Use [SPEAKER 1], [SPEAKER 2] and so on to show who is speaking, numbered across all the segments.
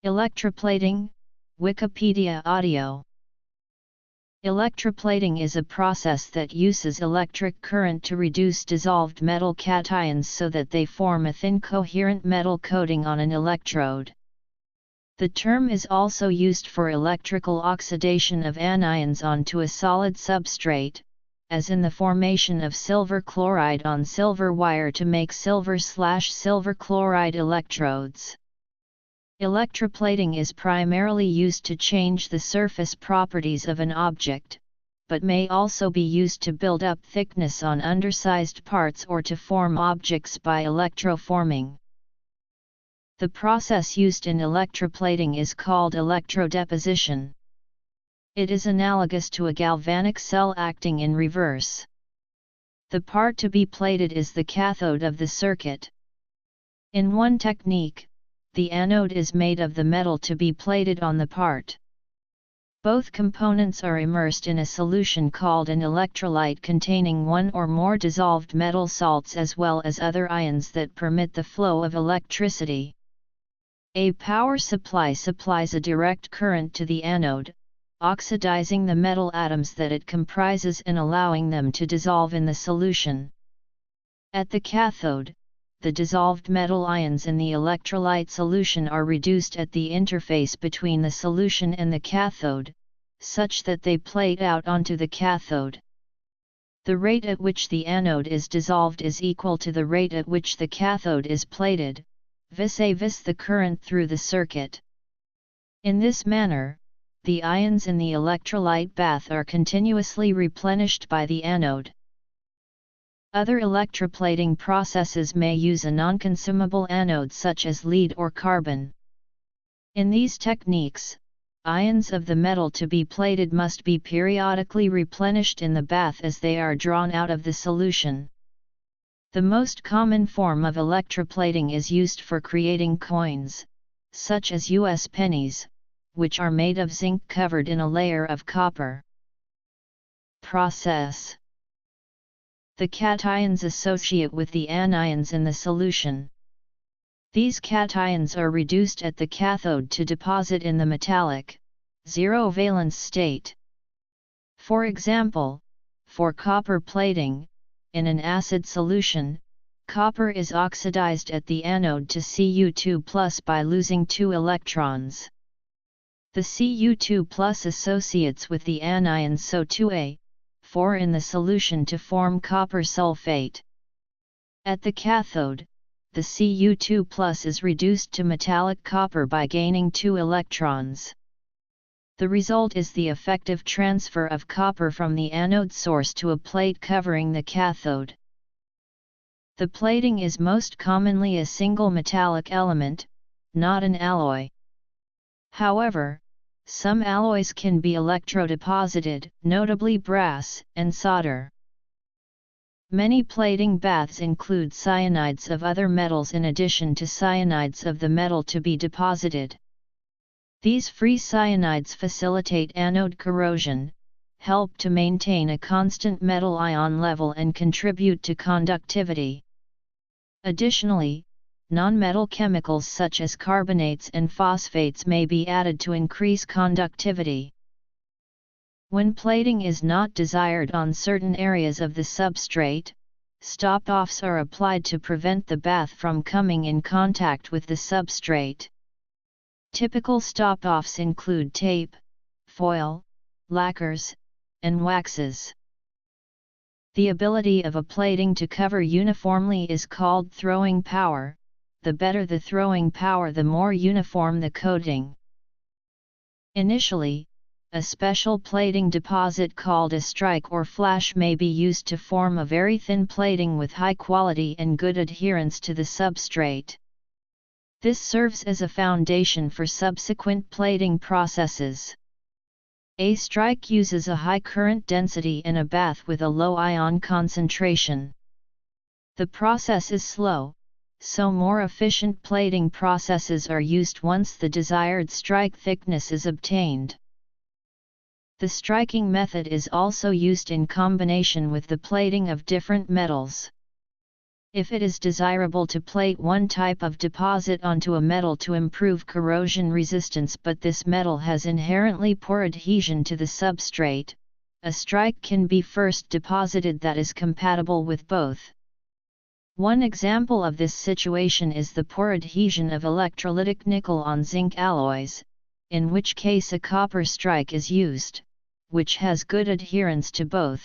[SPEAKER 1] Electroplating, Wikipedia audio. Electroplating is a process that uses electric current to reduce dissolved metal cations so that they form a thin coherent metal coating on an electrode. The term is also used for electrical oxidation of anions onto a solid substrate, as in the formation of silver chloride on silver wire to make silver/silver chloride electrodes. Electroplating is primarily used to change the surface properties of an object, but may also be used to build up thickness on undersized parts or to form objects by electroforming. The process used in electroplating is called electrodeposition. It is analogous to a galvanic cell acting in reverse. The part to be plated is the cathode of the circuit. In one technique, the anode is made of the metal to be plated on the part. Both components are immersed in a solution called an electrolyte containing one or more dissolved metal salts as well as other ions that permit the flow of electricity. A power supply supplies a direct current to the anode, oxidizing the metal atoms that it comprises and allowing them to dissolve in the solution. At the cathode, the dissolved metal ions in the electrolyte solution are reduced at the interface between the solution and the cathode, such that they plate out onto the cathode. The rate at which the anode is dissolved is equal to the rate at which the cathode is plated, vis-a-vis the current through the circuit. In this manner, the ions in the electrolyte bath are continuously replenished by the anode. Other electroplating processes may use a non-consumable anode such as lead or carbon. In these techniques, ions of the metal to be plated must be periodically replenished in the bath as they are drawn out of the solution. The most common form of electroplating is used for creating coins, such as US pennies, which are made of zinc covered in a layer of copper. Process. The cations associate with the anions in the solution. These cations are reduced at the cathode to deposit in the metallic, zero valence state. For example, for copper plating, in an acid solution, copper is oxidized at the anode to Cu2+ by losing 2 electrons. The Cu2+ associates with the anion So2A, 4 in the solution to form copper sulfate. At the cathode, the Cu2+ is reduced to metallic copper by gaining 2 electrons. The result is the effective transfer of copper from the anode source to a plate covering the cathode. The plating is most commonly a single metallic element, not an alloy. However, some alloys can be electrodeposited, notably brass and solder. Many plating baths include cyanides of other metals in addition to cyanides of the metal to be deposited. These free cyanides facilitate anode corrosion, help to maintain a constant metal ion level and contribute to conductivity. Additionally, non-metal chemicals such as carbonates and phosphates may be added to increase conductivity. When plating is not desired on certain areas of the substrate, stop-offs are applied to prevent the bath from coming in contact with the substrate. Typical stop-offs include tape, foil, lacquers, and waxes. The ability of a plating to cover uniformly is called throwing power. The better the throwing power, the more uniform the coating. Initially, a special plating deposit called a strike or flash may be used to form a very thin plating with high quality and good adherence to the substrate. This serves as a foundation for subsequent plating processes. A strike uses a high current density in a bath with a low ion concentration. The process is slow, so more efficient plating processes are used once the desired strike thickness is obtained. The striking method is also used in combination with the plating of different metals. If it is desirable to plate one type of deposit onto a metal to improve corrosion resistance but this metal has inherently poor adhesion to the substrate, a strike can be first deposited that is compatible with both. One example of this situation is the poor adhesion of electrolytic nickel on zinc alloys, in which case a copper strike is used, which has good adherence to both.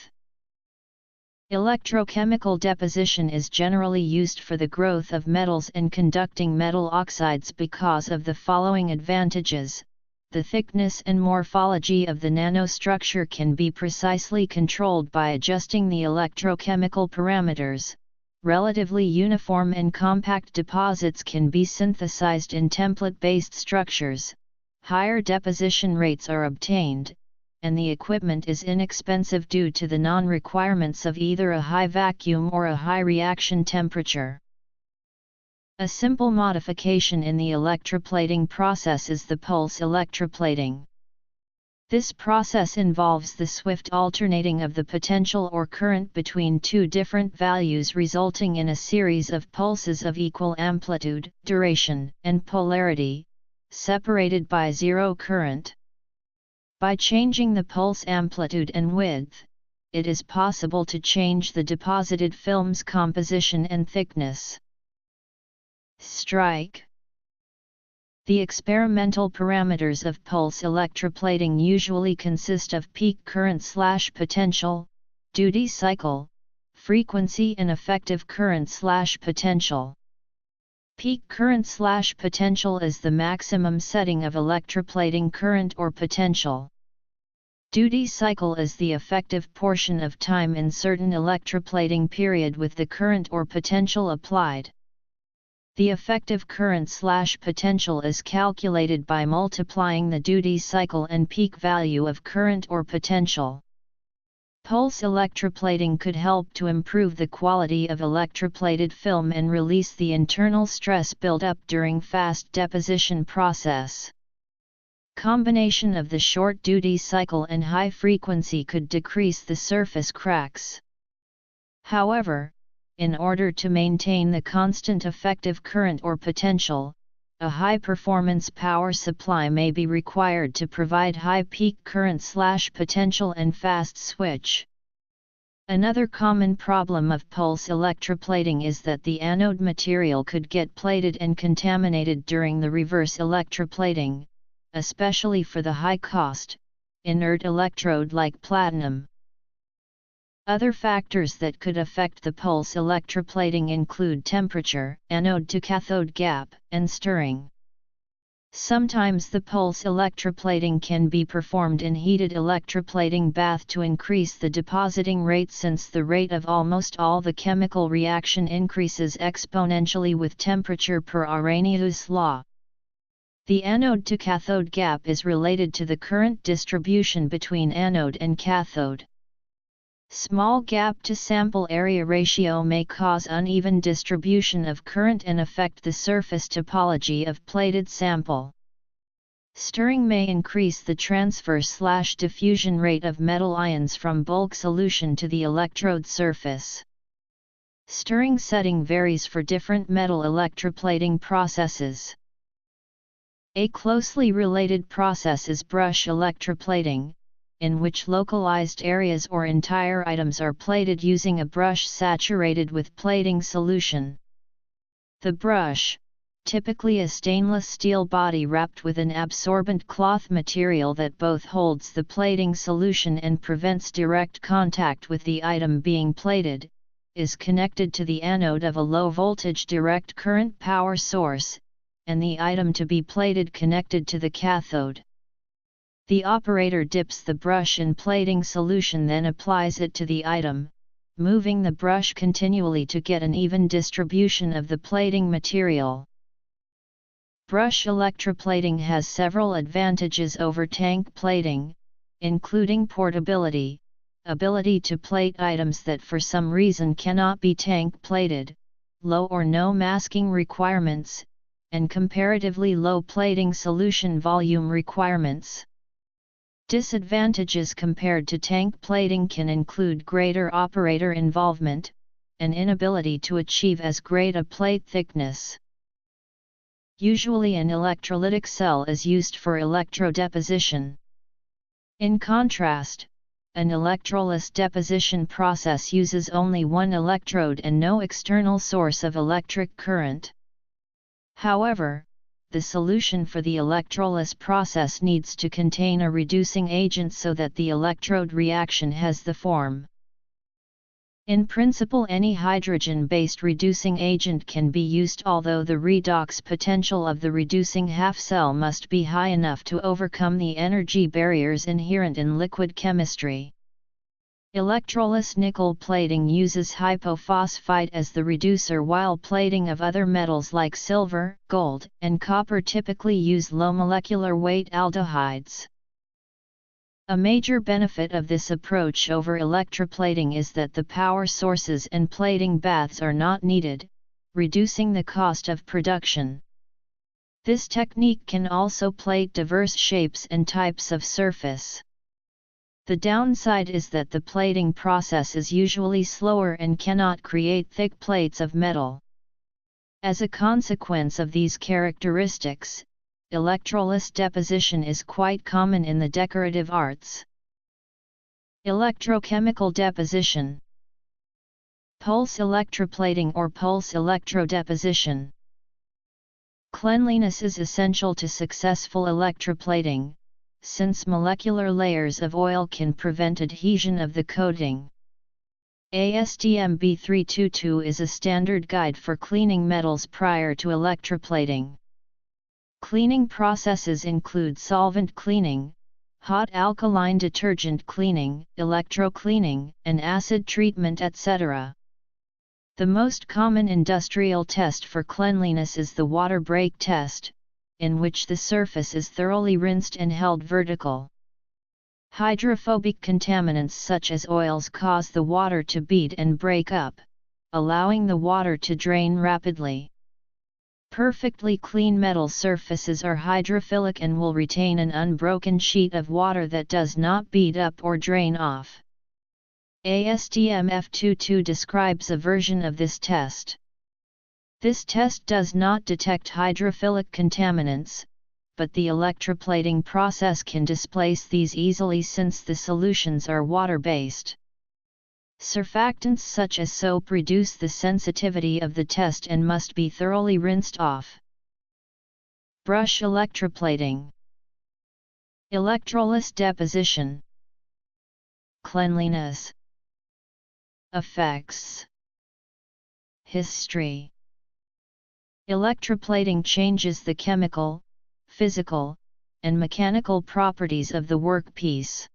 [SPEAKER 1] Electrochemical deposition is generally used for the growth of metals and conducting metal oxides because of the following advantages. The thickness and morphology of the nanostructure can be precisely controlled by adjusting the electrochemical parameters. Relatively uniform and compact deposits can be synthesized in template-based structures. Higher deposition rates are obtained, and the equipment is inexpensive due to the non-requirements of either a high vacuum or a high reaction temperature. A simple modification in the electroplating process is the pulse electroplating. This process involves the swift alternating of the potential or current between two different values resulting in a series of pulses of equal amplitude, duration, and polarity, separated by zero current. By changing the pulse amplitude and width, it is possible to change the deposited film's composition and thickness. Strike. The experimental parameters of pulse electroplating usually consist of peak current/potential, duty cycle, frequency and effective current/potential. Peak current/potential is the maximum setting of electroplating current or potential. Duty cycle is the effective portion of time in certain electroplating period with the current or potential applied. The effective current/potential is calculated by multiplying the duty cycle and peak value of current or potential. Pulse electroplating could help to improve the quality of electroplated film and release the internal stress built-up during fast deposition process. Combination of the short duty cycle and high frequency could decrease the surface cracks. However, in order to maintain the constant effective current or potential, a high-performance power supply may be required to provide high peak current/potential and fast switch. Another common problem of pulse electroplating is that the anode material could get plated and contaminated during the reverse electroplating, especially for the high-cost, inert electrode like platinum. Other factors that could affect the pulse electroplating include temperature, anode to cathode gap, and stirring. Sometimes the pulse electroplating can be performed in heated electroplating bath to increase the depositing rate since the rate of almost all the chemical reaction increases exponentially with temperature per Arrhenius' law. The anode to cathode gap is related to the current distribution between anode and cathode. Small gap to sample area ratio may cause uneven distribution of current and affect the surface topology of plated sample. Stirring may increase the transfer/diffusion rate of metal ions from bulk solution to the electrode surface. Stirring setting varies for different metal electroplating processes. A closely related process is brush electroplating, in which localized areas or entire items are plated using a brush saturated with plating solution. The brush, typically a stainless steel body wrapped with an absorbent cloth material that both holds the plating solution and prevents direct contact with the item being plated, is connected to the anode of a low-voltage direct current power source, and the item to be plated connected to the cathode. The operator dips the brush in plating solution then applies it to the item, moving the brush continually to get an even distribution of the plating material. Brush electroplating has several advantages over tank plating, including portability, ability to plate items that for some reason cannot be tank plated, low or no masking requirements, and comparatively low plating solution volume requirements. Disadvantages compared to tank plating can include greater operator involvement, and inability to achieve as great a plate thickness. Usually an electrolytic cell is used for electrodeposition. In contrast, an electroless deposition process uses only one electrode and no external source of electric current. However, the solution for the electroless process needs to contain a reducing agent so that the electrode reaction has the form. In principle, any hydrogen-based reducing agent can be used, although the redox potential of the reducing half cell must be high enough to overcome the energy barriers inherent in liquid chemistry. Electroless nickel plating uses hypophosphite as the reducer, while plating of other metals like silver, gold, and copper typically use low molecular weight aldehydes. A major benefit of this approach over electroplating is that the power sources and plating baths are not needed, reducing the cost of production. This technique can also plate diverse shapes and types of surface. The downside is that the plating process is usually slower and cannot create thick plates of metal. As a consequence of these characteristics, electroless deposition is quite common in the decorative arts. Electrochemical deposition. Pulse electroplating or pulse electrodeposition. Cleanliness is essential to successful electroplating, since molecular layers of oil can prevent adhesion of the coating. ASTM B322 is a standard guide for cleaning metals prior to electroplating. Cleaning processes include solvent cleaning, hot alkaline detergent cleaning, electrocleaning, and acid treatment, etc. The most common industrial test for cleanliness is the water break test, in which the surface is thoroughly rinsed and held vertical. Hydrophobic contaminants such as oils cause the water to bead and break up, allowing the water to drain rapidly. Perfectly clean metal surfaces are hydrophilic and will retain an unbroken sheet of water that does not bead up or drain off. ASTM F22 describes a version of this test. This test does not detect hydrophilic contaminants, but the electroplating process can displace these easily since the solutions are water-based. Surfactants such as soap reduce the sensitivity of the test and must be thoroughly rinsed off. Brush electroplating. Electroless deposition. Cleanliness. Effects. History. Electroplating changes the chemical, physical, and mechanical properties of the workpiece.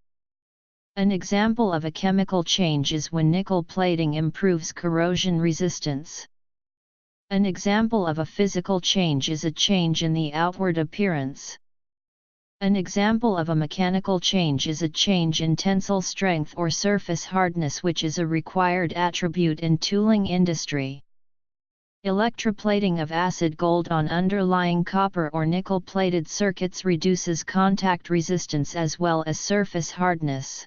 [SPEAKER 1] An example of a chemical change is when nickel plating improves corrosion resistance. An example of a physical change is a change in the outward appearance. An example of a mechanical change is a change in tensile strength or surface hardness, which is a required attribute in tooling industry. Electroplating of acid gold on underlying copper or nickel-plated circuits reduces contact resistance as well as surface hardness.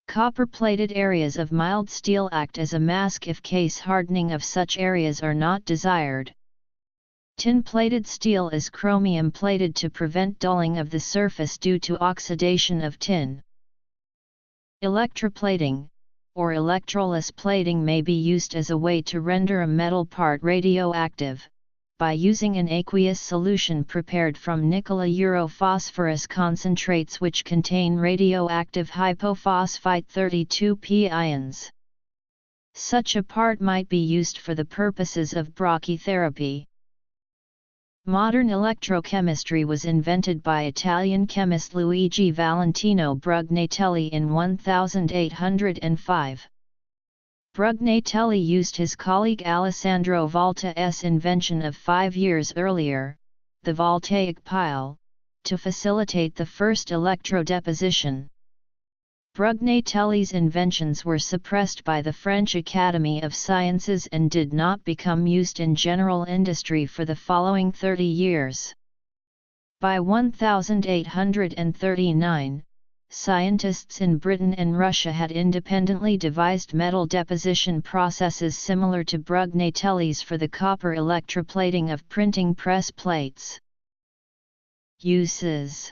[SPEAKER 1] Copper-plated areas of mild steel act as a mask if case hardening of such areas are not desired. Tin-plated steel is chromium-plated to prevent dulling of the surface due to oxidation of tin. Electroplating, or electroless plating, may be used as a way to render a metal part radioactive, by using an aqueous solution prepared from nickel-phosphorus concentrates which contain radioactive hypophosphite 32P ions. Such a part might be used for the purposes of brachytherapy. Modern electrochemistry was invented by Italian chemist Luigi Valentino Brugnatelli in 1805. Brugnatelli used his colleague Alessandro Volta's invention of 5 years earlier, the voltaic pile, to facilitate the first electrodeposition. Brugnatelli's inventions were suppressed by the French Academy of Sciences and did not become used in general industry for the following 30 years. By 1839, scientists in Britain and Russia had independently devised metal deposition processes similar to Brugnatelli's for the copper electroplating of printing press plates. Uses.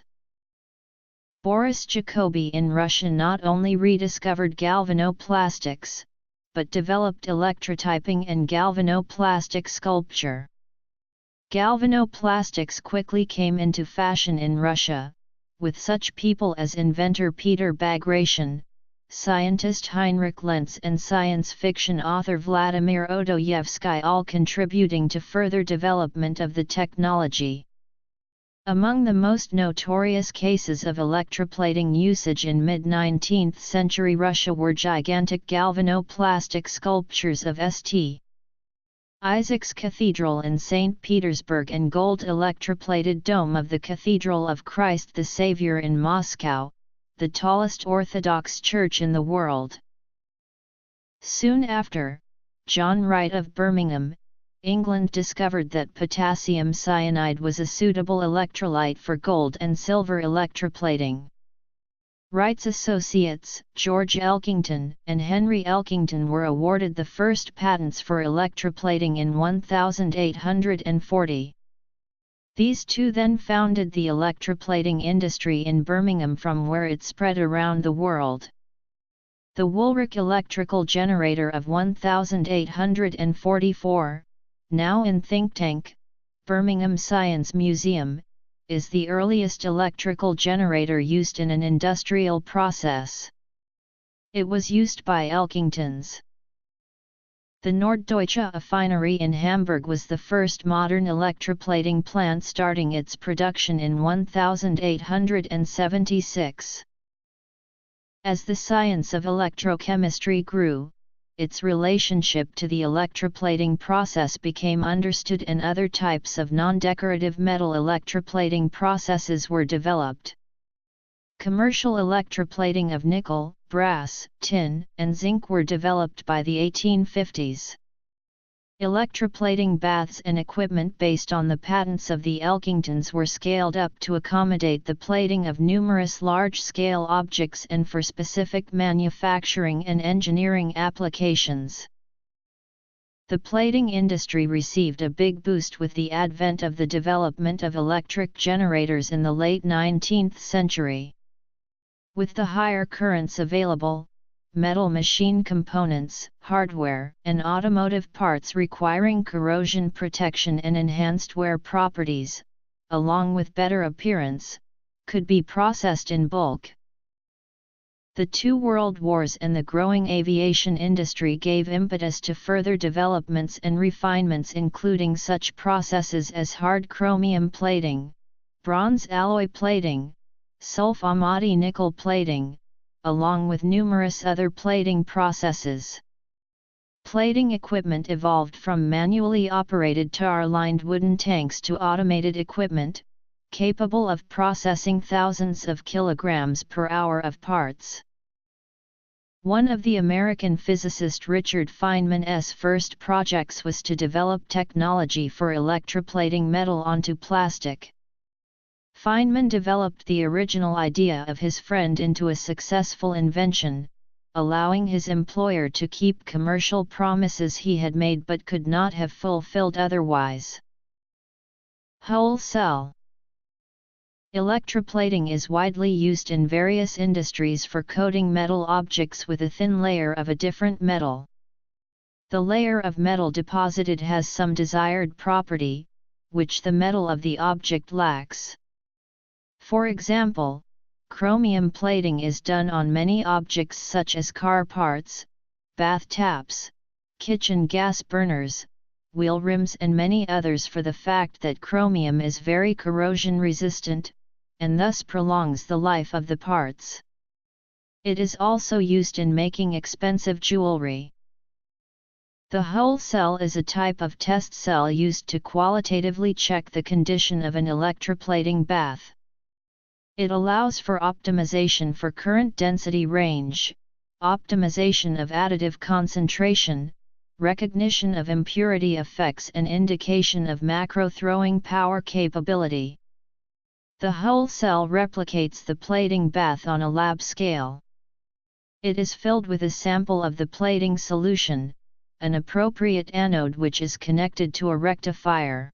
[SPEAKER 1] Boris Jacobi in Russia not only rediscovered galvanoplastics, but developed electrotyping and galvanoplastic sculpture. Galvanoplastics quickly came into fashion in Russia, with such people as inventor Peter Bagration, scientist Heinrich Lentz and science fiction author Vladimir Odoyevsky all contributing to further development of the technology. Among the most notorious cases of electroplating usage in mid-19th century Russia were gigantic galvanoplastic sculptures of St. Isaac's Cathedral in St. Petersburg and gold electroplated dome of the Cathedral of Christ the Savior in Moscow, the tallest Orthodox church in the world. Soon after, John Wright of Birmingham, England discovered that potassium cyanide was a suitable electrolyte for gold and silver electroplating. Wright's associates, George Elkington and Henry Elkington, were awarded the first patents for electroplating in 1840. These two then founded the electroplating industry in Birmingham, from where it spread around the world. The Woolrich electrical generator of 1844, now in think tank, Birmingham Science Museum, is the earliest electrical generator used in an industrial process. It was used by Elkingtons. The Norddeutsche Affinery in Hamburg was the first modern electroplating plant, starting its production in 1876. As the science of electrochemistry grew, its relationship to the electroplating process became understood and other types of non-decorative metal electroplating processes were developed. Commercial electroplating of nickel, brass, tin, and zinc were developed by the 1850s. Electroplating baths and equipment based on the patents of the Elkingtons were scaled up to accommodate the plating of numerous large-scale objects and for specific manufacturing and engineering applications. The plating industry received a big boost with the advent of the development of electric generators in the late 19th century. With the higher currents available, metal machine components, hardware, and automotive parts requiring corrosion protection and enhanced wear properties, along with better appearance, could be processed in bulk. The two world wars and the growing aviation industry gave impetus to further developments and refinements, including such processes as hard chromium plating, bronze alloy plating, sulfamati nickel plating, along with numerous other plating processes. Plating equipment evolved from manually operated tar-lined wooden tanks to automated equipment, capable of processing thousands of kilograms per hour of parts. One of the American physicist Richard Feynman's first projects was to develop technology for electroplating metal onto plastic. Feynman developed the original idea of his friend into a successful invention, allowing his employer to keep commercial promises he had made but could not have fulfilled otherwise. Whole cell electroplating is widely used in various industries for coating metal objects with a thin layer of a different metal. The layer of metal deposited has some desired property, which the metal of the object lacks. For example, chromium plating is done on many objects such as car parts, bath taps, kitchen gas burners, wheel rims and many others for the fact that chromium is very corrosion resistant, and thus prolongs the life of the parts. It is also used in making expensive jewelry. The whole cell is a type of test cell used to qualitatively check the condition of an electroplating bath. It allows for optimization for current density range, optimization of additive concentration, recognition of impurity effects and indication of macro throwing power capability. The whole cell replicates the plating bath on a lab scale. It is filled with a sample of the plating solution, an appropriate anode which is connected to a rectifier.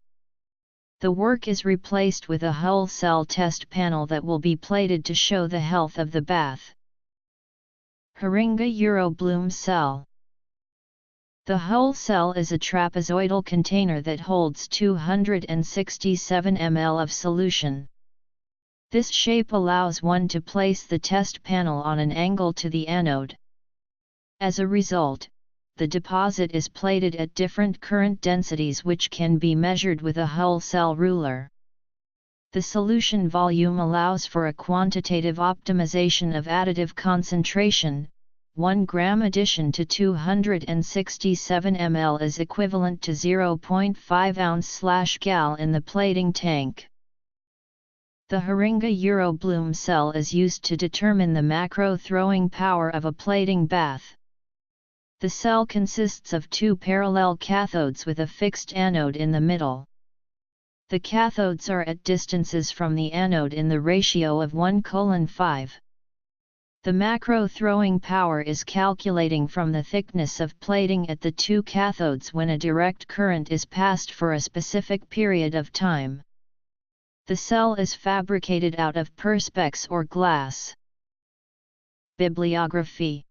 [SPEAKER 1] The work is replaced with a whole cell test panel that will be plated to show the health of the bath. Haringa Eurobloom cell. The whole cell is a trapezoidal container that holds 267 ml of solution. This shape allows one to place the test panel on an angle to the anode. As a result, the deposit is plated at different current densities which can be measured with a whole cell ruler. The solution volume allows for a quantitative optimization of additive concentration. 1 gram addition to 267 ml is equivalent to 0.5 ounce/gal in the plating tank. The Haringa Eurobloom cell is used to determine the macro throwing power of a plating bath. The cell consists of 2 parallel cathodes with a fixed anode in the middle. The cathodes are at distances from the anode in the ratio of 1:5. The macro throwing power is calculating from the thickness of plating at the 2 cathodes when a direct current is passed for a specific period of time. The cell is fabricated out of perspex or glass. Bibliography.